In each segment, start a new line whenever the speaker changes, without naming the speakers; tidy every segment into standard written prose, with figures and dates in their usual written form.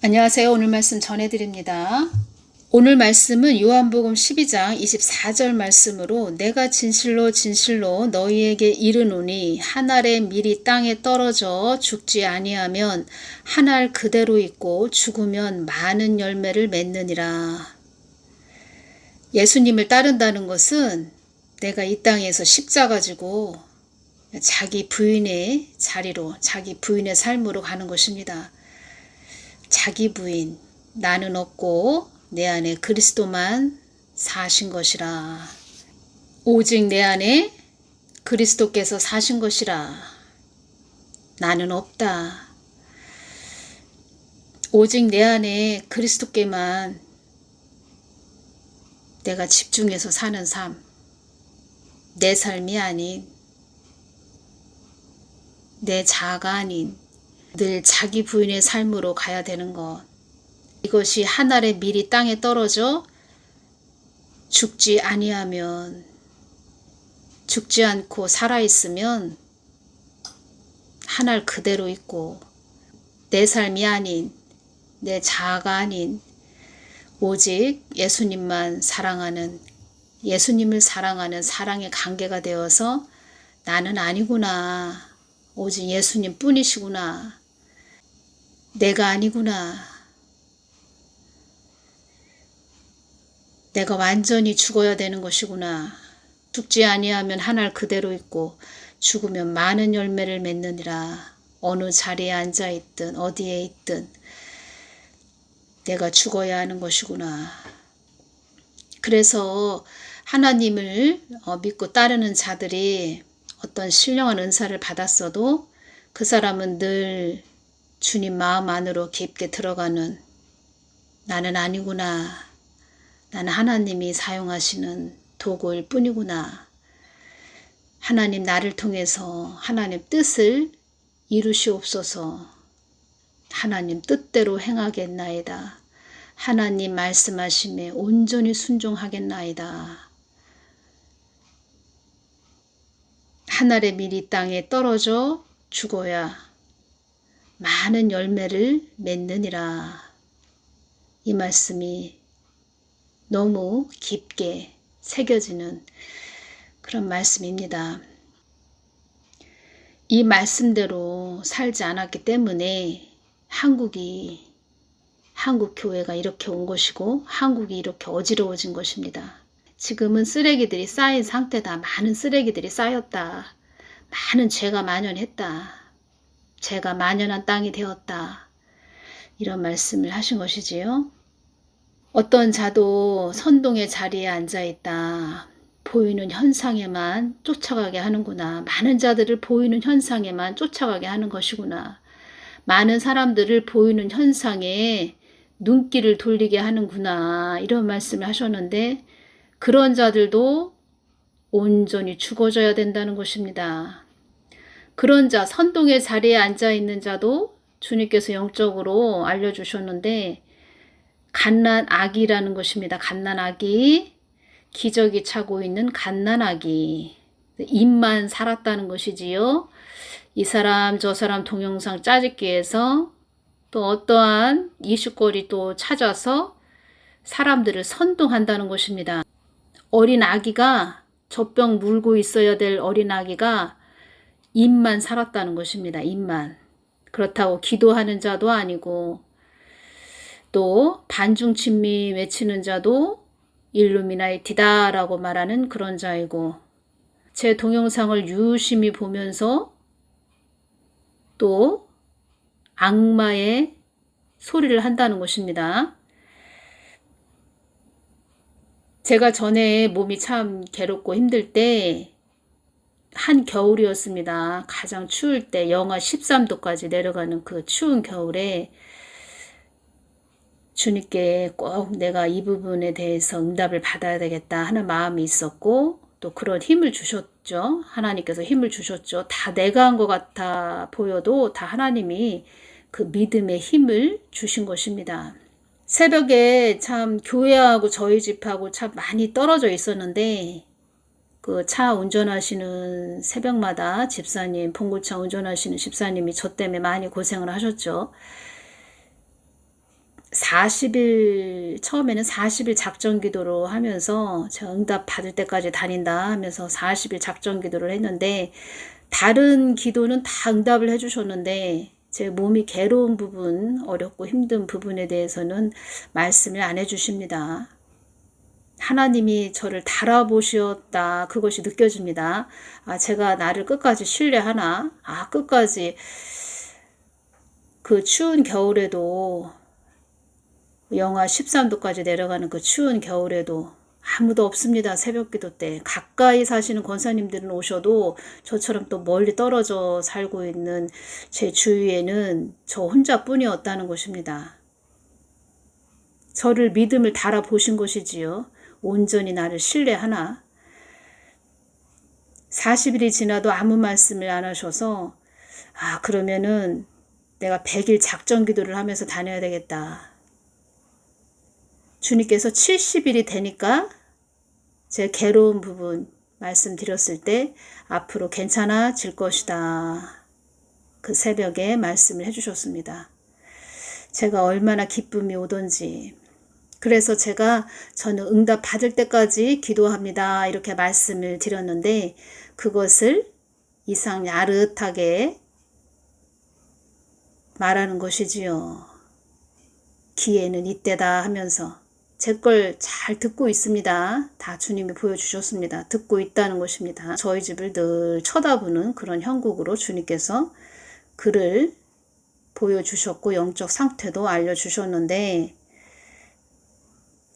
안녕하세요. 오늘 말씀 전해드립니다. 오늘 말씀은 요한복음 12장 24절 말씀으로 내가 진실로 진실로 너희에게 이르노니 한 알의 밀이 땅에 떨어져 죽지 아니하면 한 알 그대로 있고 죽으면 많은 열매를 맺느니라. 예수님을 따른다는 것은 내가 이 땅에서 십자가 지고 자기 부인의 자리로 자기 부인의 삶으로 가는 것입니다. 자기 부인, 나는 없고 내 안에 그리스도만 사신 것이라. 오직 내 안에 그리스도께서 사신 것이라. 나는 없다. 오직 내 안에 그리스도께만 내가 집중해서 사는 삶. 내 삶이 아닌, 내 자아가 아닌 늘 자기 부인의 삶으로 가야 되는 것. 이것이 한 알의 밀이 땅에 떨어져 죽지 아니하면, 죽지 않고 살아있으면 한 알 그대로 있고 내 삶이 아닌, 내 자아가 아닌 오직 예수님만 사랑하는, 예수님을 사랑하는 사랑의 관계가 되어서 나는 아니구나, 오직 예수님 뿐이시구나, 내가 아니구나, 내가 완전히 죽어야 되는 것이구나, 죽지 아니하면 한 알 그대로 있고 죽으면 많은 열매를 맺느니라. 어느 자리에 앉아있든 어디에 있든 내가 죽어야 하는 것이구나. 그래서 하나님을 믿고 따르는 자들이 어떤 신령한 은사를 받았어도 그 사람은 늘 주님 마음 안으로 깊게 들어가는, 나는 아니구나, 나는 하나님이 사용하시는 도구일 뿐이구나, 하나님 나를 통해서 하나님 뜻을 이루시옵소서, 하나님 뜻대로 행하겠나이다, 하나님 말씀하심에 온전히 순종하겠나이다. 한 알의 밀이 땅에 떨어져 죽어야 많은 열매를 맺느니라. 이 말씀이 너무 깊게 새겨지는 그런 말씀입니다. 이 말씀대로 살지 않았기 때문에 한국 교회가 이렇게 온 것이고 한국이 이렇게 어지러워진 것입니다. 지금은 쓰레기들이 쌓인 상태다. 많은 쓰레기들이 쌓였다. 많은 죄가 만연했다. 죄가 만연한 땅이 되었다. 이런 말씀을 하신 것이지요. 어떤 자도 선동의 자리에 앉아있다. 보이는 현상에만 쫓아가게 하는구나. 많은 자들을 보이는 현상에만 쫓아가게 하는 것이구나. 많은 사람들을 보이는 현상에 눈길을 돌리게 하는구나. 이런 말씀을 하셨는데 그런 자들도 온전히 죽어져야 된다는 것입니다. 그런 자, 선동의 자리에 앉아있는 자도 주님께서 영적으로 알려주셨는데 갓난아기라는 것입니다. 갓난아기, 기저귀 차고 있는 갓난아기, 입만 살았다는 것이지요. 이 사람 저 사람 동영상 짜집기 위해서 또 어떠한 이슈거리 또 찾아서 사람들을 선동한다는 것입니다. 어린 아기가, 젖병 물고 있어야 될 어린 아기가 입만 살았다는 것입니다. 입만. 그렇다고 기도하는 자도 아니고 또 반중친미 외치는 자도 일루미나이티다 라고 말하는 그런 자이고, 제 동영상을 유심히 보면서 또 악마의 소리를 한다는 것입니다. 제가 전에 몸이 참 괴롭고 힘들 때 한겨울이었습니다. 가장 추울 때 영하 13도까지 내려가는 그 추운 겨울에 주님께 꼭 내가 이 부분에 대해서 응답을 받아야 되겠다 하는 마음이 있었고, 또 그런 힘을 주셨죠. 하나님께서 힘을 주셨죠. 다 내가 한 것 같아 보여도 다 하나님이 그 믿음의 힘을 주신 것입니다. 새벽에 참 교회하고 저희 집하고 참 많이 떨어져 있었는데 그 차 운전하시는 새벽마다 집사님, 봉고차 운전하시는 집사님이 저 때문에 많이 고생을 하셨죠. 40일, 처음에는 40일 작전 기도로 하면서 제가 응답 받을 때까지 다닌다 하면서 40일 작전 기도를 했는데, 다른 기도는 다 응답을 해주셨는데 제 몸이 괴로운 부분, 어렵고 힘든 부분에 대해서는 말씀을 안 해주십니다. 하나님이 저를 달아보셨다, 그것이 느껴집니다. 제가 나를 끝까지 신뢰하나? 끝까지 그 추운 겨울에도, 영하 13도까지 내려가는 그 추운 겨울에도 아무도 없습니다. 새벽기도 때 가까이 사시는 권사님들은 오셔도 저처럼 또 멀리 떨어져 살고 있는 제 주위에는 저 혼자뿐이었다는 것입니다. 저를 믿음을 달아보신 것이지요. 온전히 나를 신뢰하나? 40일이 지나도 아무 말씀을 안 하셔서 그러면은 내가 100일 작전 기도를 하면서 다녀야 되겠다. 주님께서 70일이 되니까 제 괴로운 부분 말씀드렸을 때 앞으로 괜찮아질 것이다. 그 새벽에 말씀을 해주셨습니다. 제가 얼마나 기쁨이 오던지. 그래서 저는 응답 받을 때까지 기도합니다. 이렇게 말씀을 드렸는데 그것을 이상 야릇하게 말하는 것이지요. 기회는 이때다 하면서 제 걸 잘 듣고 있습니다. 다 주님이 보여주셨습니다. 듣고 있다는 것입니다. 저희 집을 늘 쳐다보는 그런 형국으로 주님께서 그를 보여주셨고 영적 상태도 알려주셨는데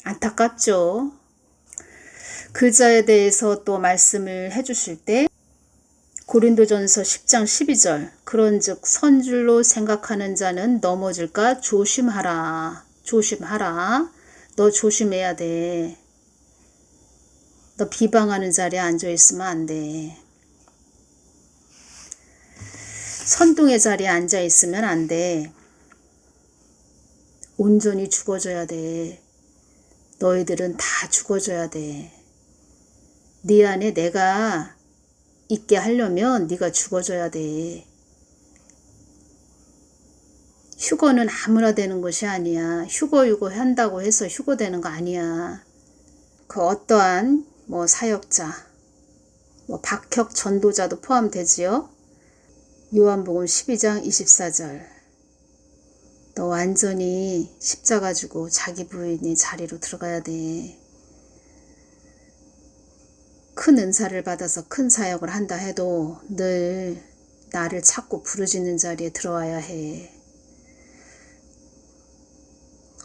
안타깝죠. 그 자에 대해서 또 말씀을 해주실 때 고린도전서 10장 12절 그런즉 선줄로 생각하는 자는 넘어질까 조심하라. 조심하라. 너 조심해야 돼. 너 비방하는 자리에 앉아있으면 안 돼. 선동의 자리에 앉아있으면 안 돼. 온전히 죽어져야 돼. 너희들은 다 죽어져야 돼. 네 안에 내가 있게 하려면 네가 죽어져야 돼. 휴거는 아무나 되는 것이 아니야. 휴거 한다고 해서 휴거 되는 거 아니야. 그 어떠한 사역자, 박혁 전도자도 포함되지요. 요한복음 12장 24절 너 완전히 십자가 지고 자기 부인의 자리로 들어가야 돼. 큰 은사를 받아서 큰 사역을 한다 해도 늘 나를 찾고 부르짖는 자리에 들어와야 해.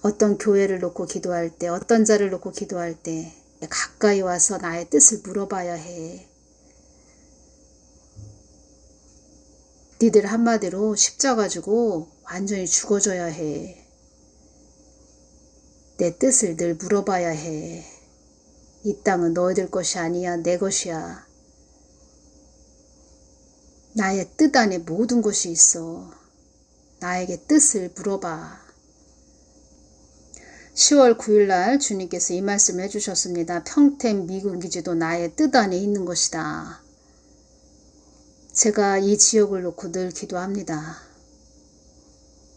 어떤 교회를 놓고 기도할 때, 어떤 자를 놓고 기도할 때 가까이 와서 나의 뜻을 물어봐야 해. 니들 한마디로 십자가 지고 완전히 죽어져야 해. 내 뜻을 늘 물어봐야 해. 이 땅은 너희들 것이 아니야. 내 것이야. 나의 뜻 안에 모든 것이 있어. 나에게 뜻을 물어봐. 10월 9일 날 주님께서 이 말씀을 해주셨습니다. 평택 미군 기지도 나의 뜻 안에 있는 것이다. 제가 이 지역을 놓고 늘 기도합니다.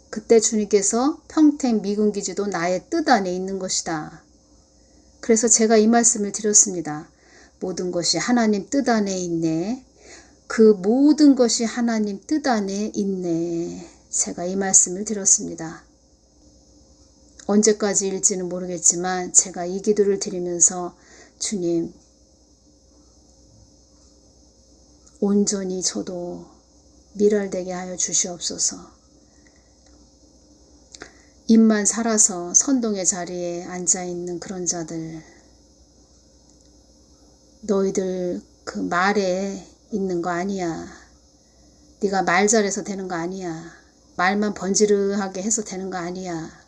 그때 주님께서 평택 미군 기지도 나의 뜻 안에 있는 것이다. 그래서 제가 이 말씀을 드렸습니다. 모든 것이 하나님 뜻 안에 있네. 그 모든 것이 하나님 뜻 안에 있네. 제가 이 말씀을 드렸습니다. 언제까지일지는 모르겠지만 제가 이 기도를 드리면서 주님 온전히 저도 밀알되게 하여 주시옵소서. 입만 살아서 선동의 자리에 앉아있는 그런 자들, 너희들 그 말에 있는 거 아니야. 네가 말 잘해서 되는 거 아니야. 말만 번지르하게 해서 되는 거 아니야.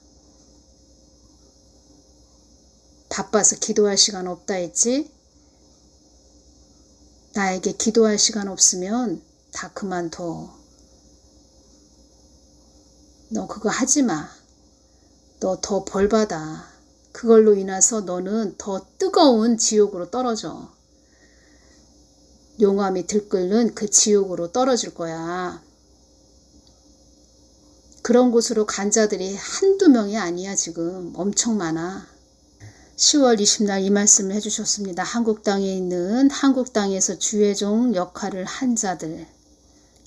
바빠서 기도할 시간 없다 했지? 나에게 기도할 시간 없으면 다 그만둬. 너 그거 하지 마. 너 더 벌받아. 그걸로 인해서 너는 더 뜨거운 지옥으로 떨어져. 용암이 들끓는 그 지옥으로 떨어질 거야. 그런 곳으로 간 자들이 한두 명이 아니야. 지금 엄청 많아. 10월 20날 이 말씀을 해주셨습니다. 한국 땅에 있는 한국 땅에서 주의 종 역할을 한 자들,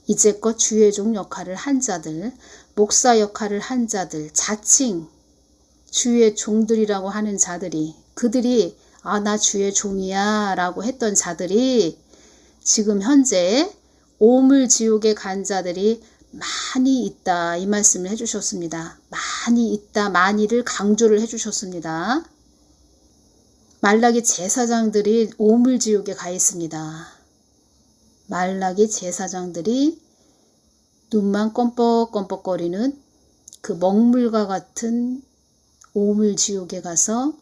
이제껏 주의 종 역할을 한 자들, 목사 역할을 한 자들, 자칭 주의 종들이라고 하는 자들이, 그들이 나 주의 종이야 라고 했던 자들이 지금 현재 오물지옥에 간 자들이 많이 있다, 이 말씀을 해주셨습니다. 많이 있다, 많이를 강조를 해주셨습니다. 말라기 제사장들이 오물지옥에 가 있습니다. 말라기 제사장들이 눈만 껌뻑껌뻑거리는 그 먹물과 같은 오물지옥에 가서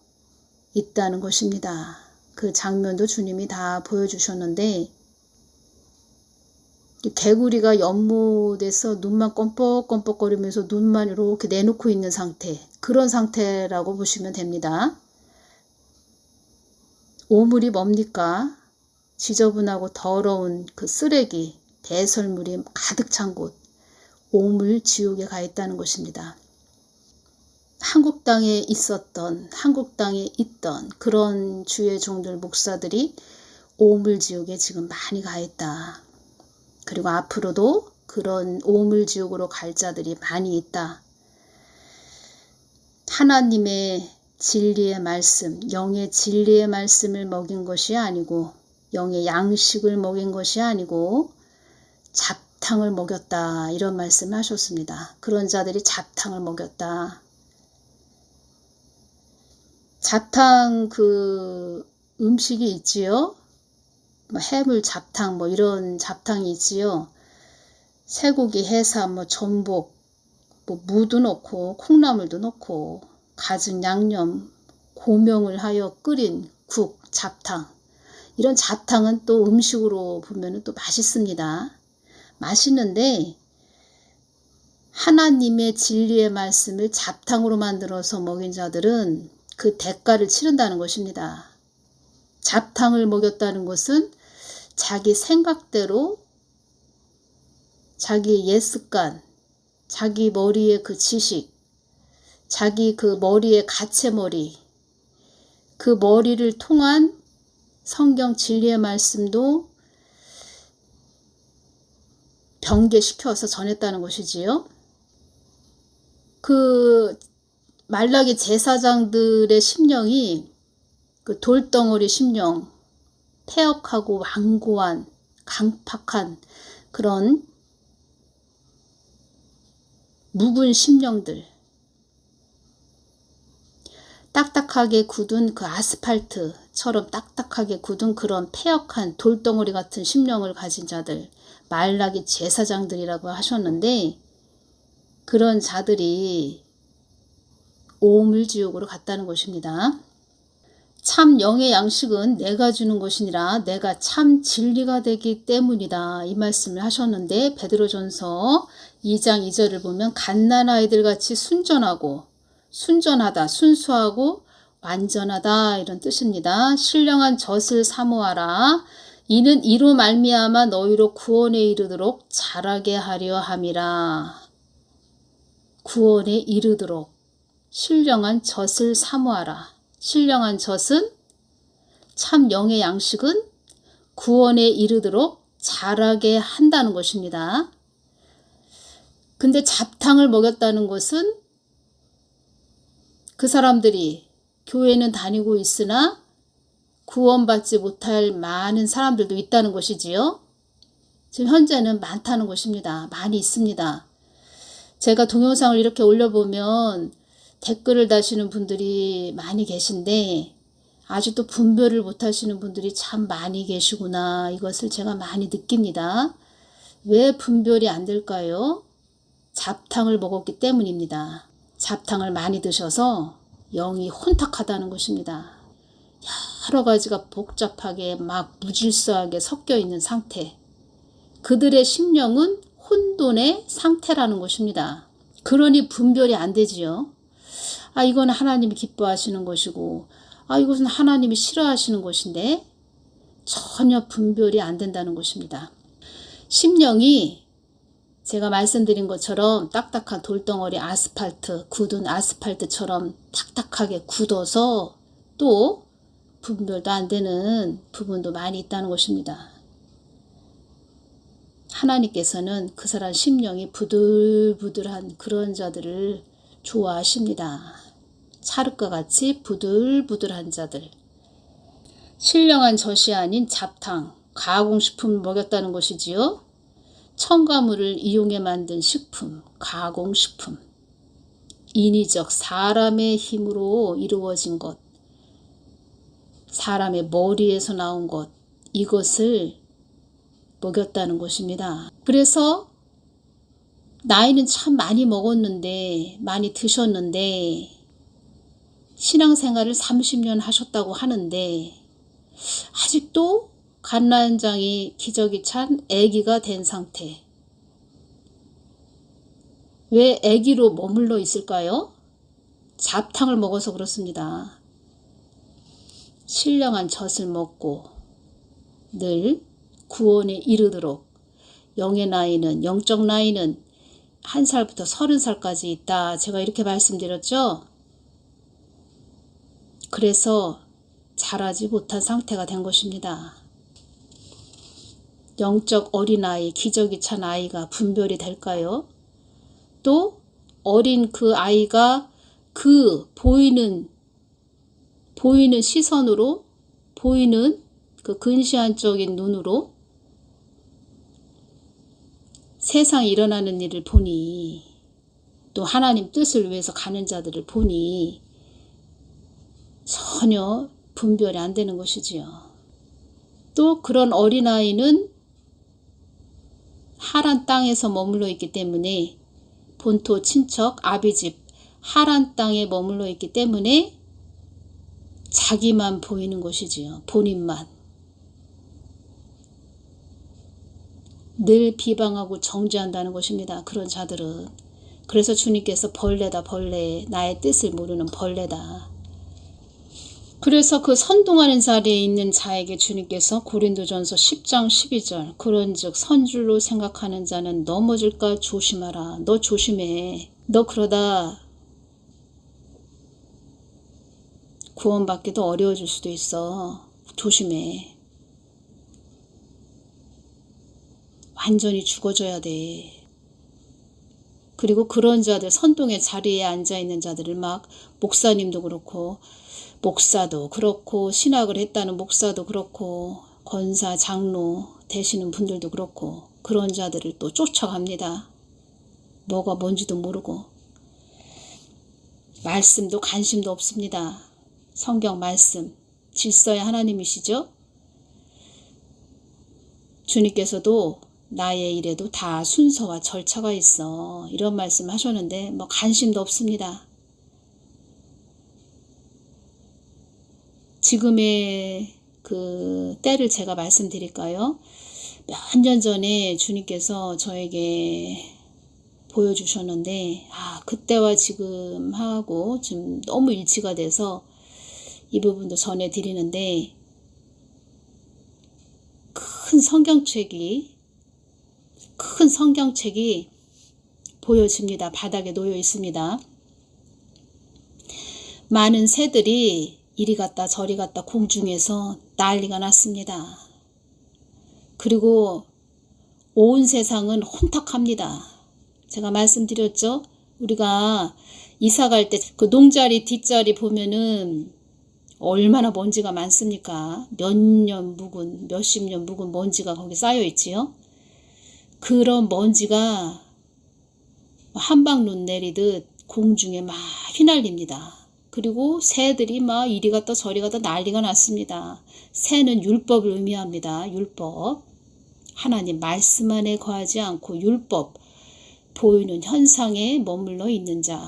있다는 것입니다. 그 장면도 주님이 다 보여주셨는데, 개구리가 연못에서 눈만 껌뻑껌뻑거리면서 눈만 이렇게 내놓고 있는 상태, 그런 상태라고 보시면 됩니다. 오물이 뭡니까? 지저분하고 더러운 그 쓰레기, 배설물이 가득 찬 곳, 오물 지옥에 가 있다는 것입니다. 한국 땅에 있었던, 한국 땅에 있던 그런 주의 종들, 목사들이 오물 지옥에 지금 많이 가 있다. 그리고 앞으로도 그런 오물 지옥으로 갈 자들이 많이 있다. 하나님의 진리의 말씀, 영의 진리의 말씀을 먹인 것이 아니고, 영의 양식을 먹인 것이 아니고 잡탕을 먹였다, 이런 말씀을 하셨습니다. 그런 자들이 잡탕을 먹였다. 잡탕 그 음식이 있지요. 해물 잡탕 이런 잡탕이 있지요. 쇠고기, 해삼, 전복, 무도 넣고 콩나물도 넣고 갖은 양념, 고명을 하여 끓인 국, 잡탕. 이런 잡탕은 또 음식으로 보면 또 맛있습니다. 맛있는데 하나님의 진리의 말씀을 잡탕으로 만들어서 먹인 자들은 그 대가를 치른다는 것입니다. 잡탕을 먹였다는 것은 자기 생각대로, 자기 옛습관, 자기 머리의 그 지식, 자기 그 머리의 가채머리, 그 머리를 통한 성경 진리의 말씀도 변개시켜서 전했다는 것이지요. 그 말라기 제사장들의 심령이 그 돌덩어리 심령, 폐역하고 완고한, 강팍한 그런 묵은 심령들, 딱딱하게 굳은 그 아스팔트처럼 딱딱하게 굳은 그런 폐역한 돌덩어리 같은 심령을 가진 자들, 말라기 제사장들이라고 하셨는데, 그런 자들이 오물지옥으로 갔다는 것입니다. 참 영의 양식은 내가 주는 것이니라, 내가 참 진리가 되기 때문이다, 이 말씀을 하셨는데, 베드로전서 2장 2절을 보면 갓난아이들 같이 순전하다, 순수하고 완전하다, 이런 뜻입니다. 신령한 젖을 사모하라. 이는 이로 말미암아 너희로 구원에 이르도록 자라게 하려 함이라. 구원에 이르도록 신령한 젖을 사모하라. 신령한 젖은, 참 영의 양식은 구원에 이르도록 자라게 한다는 것입니다. 근데 잡탕을 먹였다는 것은 그 사람들이 교회는 다니고 있으나 구원받지 못할 많은 사람들도 있다는 것이지요. 지금 현재는 많다는 것입니다. 많이 있습니다. 제가 동영상을 이렇게 올려보면 댓글을 다시는 분들이 많이 계신데, 아직도 분별을 못하시는 분들이 참 많이 계시구나, 이것을 제가 많이 느낍니다. 왜 분별이 안 될까요? 잡탕을 먹었기 때문입니다. 잡탕을 많이 드셔서 영이 혼탁하다는 것입니다. 여러 가지가 복잡하게 막 무질서하게 섞여 있는 상태. 그들의 심령은 혼돈의 상태라는 것입니다. 그러니 분별이 안 되지요. 이건 하나님이 기뻐하시는 것이고, 이것은 하나님이 싫어하시는 것인데 전혀 분별이 안 된다는 것입니다. 심령이 제가 말씀드린 것처럼 딱딱한 돌덩어리 아스팔트, 굳은 아스팔트처럼 탁탁하게 굳어서 또 분별도 안 되는 부분도 많이 있다는 것입니다. 하나님께서는 그 사람 심령이 부들부들한 그런 자들을 좋아하십니다. 찰흙과 같이 부들부들한 자들. 신령한 젖이 아닌 잡탕, 가공식품을 먹였다는 것이지요. 첨가물을 이용해 만든 식품, 가공식품. 인위적 사람의 힘으로 이루어진 것, 사람의 머리에서 나온 것, 이것을 먹였다는 것입니다. 그래서 나이는 참 많이 먹었는데, 많이 드셨는데, 신앙생활을 30년 하셨다고 하는데 아직도 갓난장이 기저귀 찬 아기가 된 상태. 왜 아기로 머물러 있을까요? 잡탕을 먹어서 그렇습니다. 신령한 젖을 먹고 늘 구원에 이르도록 영적 나이는 1살부터 30살까지 있다. 제가 이렇게 말씀드렸죠. 그래서 자라지 못한 상태가 된 것입니다. 영적 어린아이, 기저귀 찬 아이가 분별이 될까요? 또 어린 그 아이가 그 보이는 시선으로, 보이는 그 근시안적인 눈으로 세상에 일어나는 일을 보니, 또 하나님 뜻을 위해서 가는 자들을 보니 전혀 분별이 안 되는 것이지요. 또 그런 어린아이는 하란 땅에서 머물러 있기 때문에, 본토 친척 아비집 하란 땅에 머물러 있기 때문에 자기만 보이는 것이지요. 본인만. 늘 비방하고 정죄한다는 것입니다. 그런 자들은. 그래서 주님께서 벌레다, 벌레, 나의 뜻을 모르는 벌레다. 그래서 그 선동하는 자리에 있는 자에게 주님께서 고린도전서 10장 12절, 그런즉 선줄로 생각하는 자는 넘어질까 조심하라. 너 조심해. 너 그러다 구원받기도 어려워질 수도 있어. 조심해. 완전히 죽어져야 돼. 그리고 그런 자들, 선동의 자리에 앉아있는 자들을 막, 목사님도 그렇고 목사도 그렇고 신학을 했다는 목사도 그렇고 권사, 장로 되시는 분들도 그렇고 그런 자들을 또 쫓아갑니다. 뭐가 뭔지도 모르고 말씀도 관심도 없습니다. 성경 말씀, 질서의 하나님이시죠? 주님께서도 나의 일에도 다 순서와 절차가 있어. 이런 말씀 하셨는데 뭐 관심도 없습니다. 지금의 그 때를 제가 말씀드릴까요? 몇 년 전에 주님께서 저에게 보여주셨는데, 그때와 지금 하고 지금 너무 일치가 돼서 이 부분도 전해드리는데, 큰 성경책이 보여집니다. 바닥에 놓여 있습니다. 많은 새들이 이리 갔다 저리 갔다 공중에서 난리가 났습니다. 그리고 온 세상은 혼탁합니다. 제가 말씀드렸죠? 우리가 이사 갈 때 그 농자리 뒷자리 보면은 얼마나 먼지가 많습니까? 몇십 년 묵은 먼지가 거기 쌓여 있지요? 그런 먼지가 한방눈 내리듯 공중에 막 휘날립니다. 그리고 새들이 막 이리 갔다 저리 갔다 난리가 났습니다. 새는 율법을 의미합니다. 율법. 하나님 말씀 안에 거하지 않고 율법, 보이는 현상에 머물러 있는 자.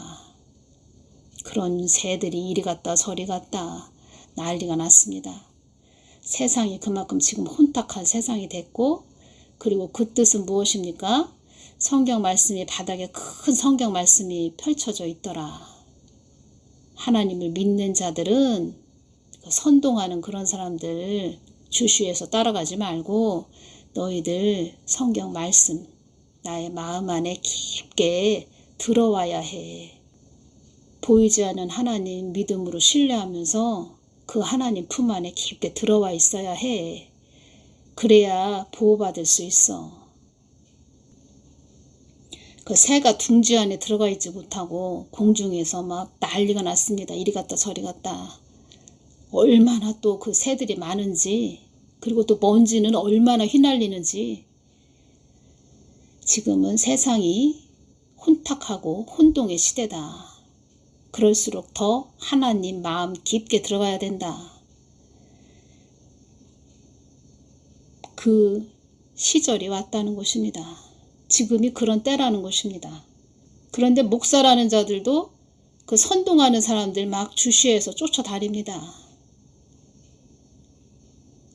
그런 새들이 이리 갔다 저리 갔다 난리가 났습니다. 세상이 그만큼 지금 혼탁한 세상이 됐고, 그리고 그 뜻은 무엇입니까? 성경 말씀이 바닥에 큰 성경 말씀이 펼쳐져 있더라. 하나님을 믿는 자들은 선동하는 그런 사람들 주시해서 따라가지 말고 너희들 성경 말씀 나의 마음 안에 깊게 들어와야 해. 보이지 않는 하나님 믿음으로 신뢰하면서 그 하나님 품 안에 깊게 들어와 있어야 해. 그래야 보호받을 수 있어. 그 새가 둥지 안에 들어가 있지 못하고 공중에서 막 난리가 났습니다. 이리 갔다 저리 갔다. 얼마나 또 그 새들이 많은지, 그리고 또 먼지는 얼마나 휘날리는지. 지금은 세상이 혼탁하고 혼동의 시대다. 그럴수록 더 하나님 마음 깊게 들어가야 된다. 그 시절이 왔다는 것입니다. 지금이 그런 때라는 것입니다. 그런데 목사라는 자들도 그 선동하는 사람들 막 주시해서 쫓아다닙니다.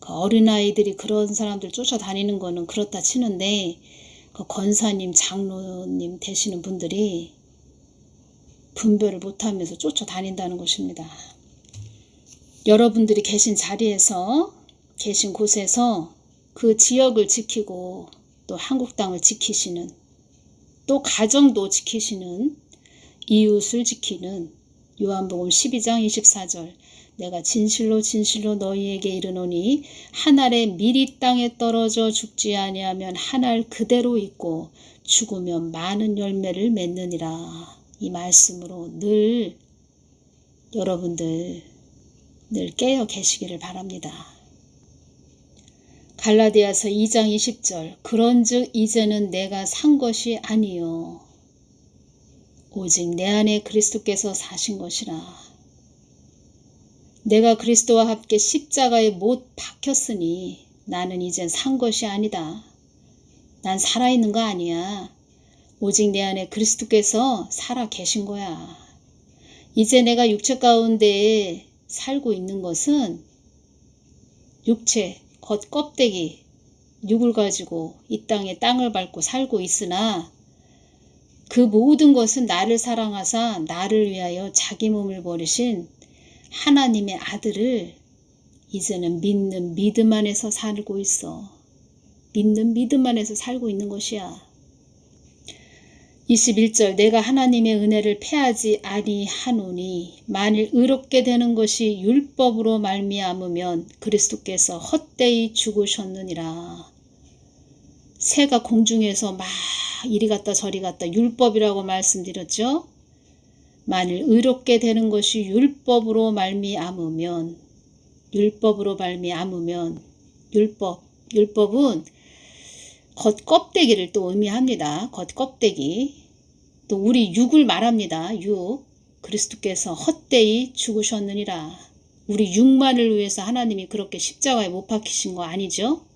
그 어린아이들이 그런 사람들 쫓아다니는 거는 그렇다 치는데, 그 권사님, 장로님 되시는 분들이 분별을 못하면서 쫓아다닌다는 것입니다. 여러분들이 계신 자리에서, 계신 곳에서 그 지역을 지키고 또 한국 땅을 지키시는, 또 가정도 지키시는, 이웃을 지키는 요한복음 12장 24절, 내가 진실로 진실로 너희에게 이르노니 한 알에 밀이 땅에 떨어져 죽지 아니하면 한 알 그대로 있고 죽으면 많은 열매를 맺느니라. 이 말씀으로 늘 여러분들 늘 깨어 계시기를 바랍니다. 갈라디아서 2장 20절, 그런즉 이제는 내가 산 것이 아니요 오직 내 안에 그리스도께서 사신 것이라. 내가 그리스도와 함께 십자가에 못 박혔으니 나는 이젠 산 것이 아니다. 난 살아있는 거 아니야. 오직 내 안에 그리스도께서 살아 계신 거야. 이제 내가 육체 가운데 살고 있는 것은 육체, 겉껍데기, 육을 가지고 이 땅에 땅을 밟고 살고 있으나 그 모든 것은 나를 사랑하사 나를 위하여 자기 몸을 버리신 하나님의 아들을 이제는 믿는 믿음 안에서 살고 있어. 믿는 믿음 안에서 살고 있는 것이야. 21절, 내가 하나님의 은혜를 패하지 아니하노니 만일 의롭게 되는 것이 율법으로 말미암으면 그리스도께서 헛되이 죽으셨느니라. 새가 공중에서 막 이리 갔다 저리 갔다 율법이라고 말씀드렸죠. 만일 의롭게 되는 것이 율법으로 말미암으면, 율법은 겉껍데기를 또 의미합니다. 겉껍데기. 또 우리 육을 말합니다. 육. 그리스도께서 헛되이 죽으셨느니라. 우리 육만을 위해서 하나님이 그렇게 십자가에 못 박히신 거 아니죠?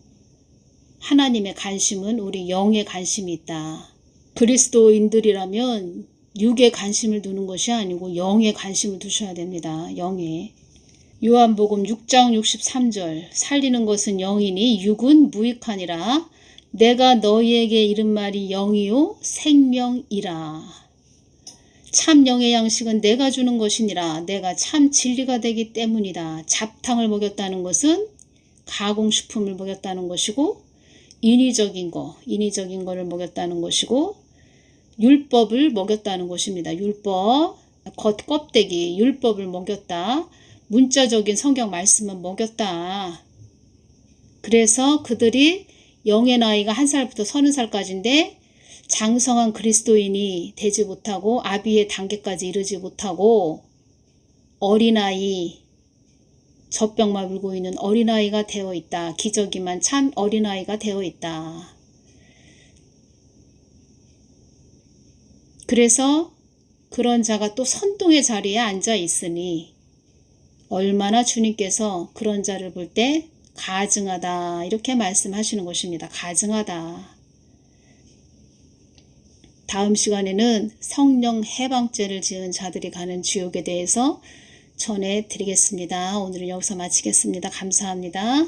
하나님의 관심은 우리 영에 관심이 있다. 그리스도인들이라면 육에 관심을 두는 것이 아니고 영에 관심을 두셔야 됩니다. 영에. 요한복음 6장 63절, 살리는 것은 영이니 육은 무익하니라. 내가 너희에게 이른 말이 영이요 생명이라. 참 영의 양식은 내가 주는 것이니라. 내가 참 진리가 되기 때문이다. 잡탕을 먹였다는 것은 가공식품을 먹였다는 것이고, 인위적인 거를 먹였다는 것이고, 율법을 먹였다는 것입니다. 율법, 겉껍데기, 율법을 먹였다. 문자적인 성경 말씀은 먹였다. 그래서 그들이 영의 나이가 1살부터 30살까지인데 장성한 그리스도인이 되지 못하고 아비의 단계까지 이르지 못하고 어린아이, 젖병만 울고 있는 어린아이가 되어 있다. 기저귀만 찬 어린아이가 되어 있다. 그래서 그런 자가 또 선동의 자리에 앉아 있으니 얼마나 주님께서 그런 자를 볼 때 가증하다 이렇게 말씀하시는 것입니다. 가증하다. 다음 시간에는 성령 해방죄를 지은 자들이 가는 지옥에 대해서 전해드리겠습니다. 오늘은 여기서 마치겠습니다. 감사합니다.